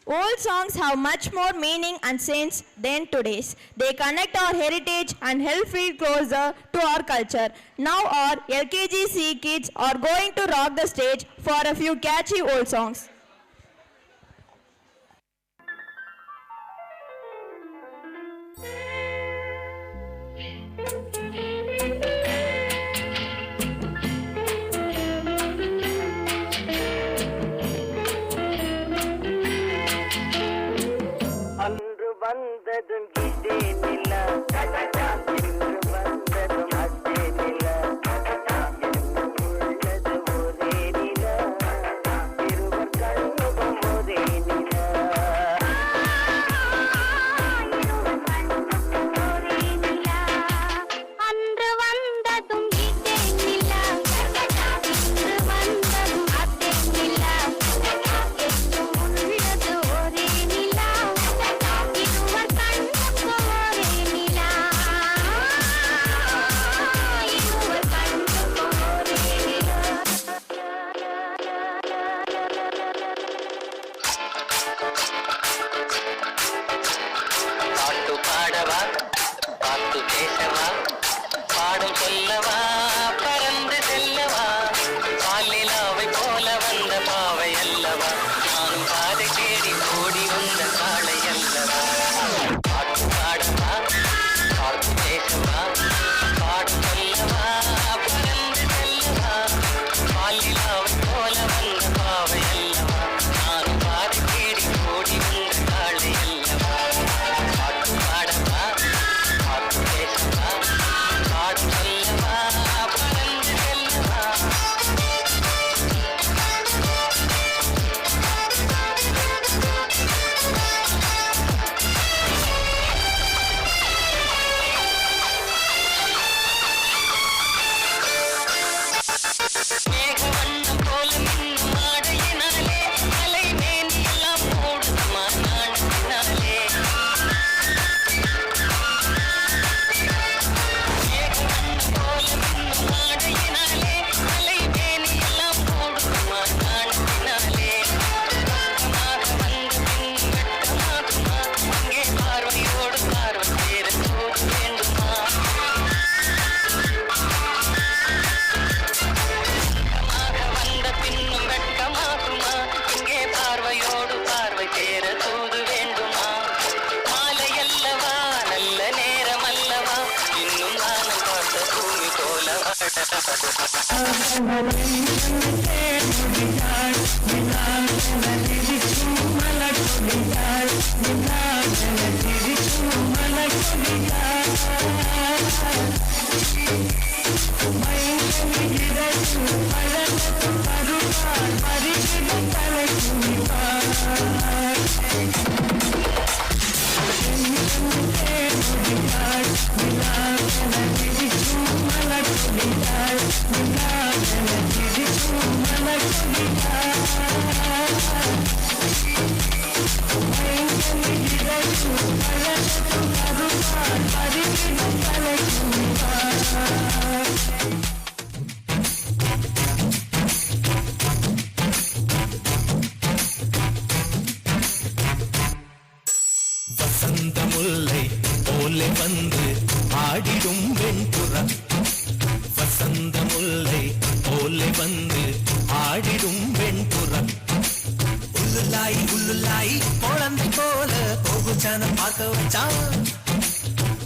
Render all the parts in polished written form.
Old songs have much more meaning and sense than today's. They connect our heritage and help feel closer to our culture. Now our LKGC kids are going to rock the stage for a few catchy old songs. வந்ததும் இதே நிலா இன்று வந்ததும் அதே நிலா உள்ளது ஒரே நிலா இருவர் கண்ணுக்கும் ஒரே நிலா அன்று வந்ததும் இதே நிலா இன்று வந்ததும் அதே நிலா உள்ளது ஒரே நிலா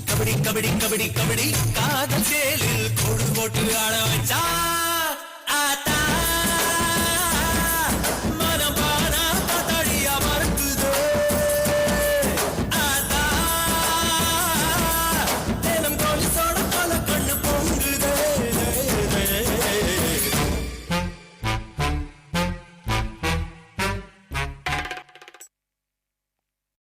கபடி கபடி கபடி கபடி காதல் சேலில் கோடு போட்டு ஆட வச்சா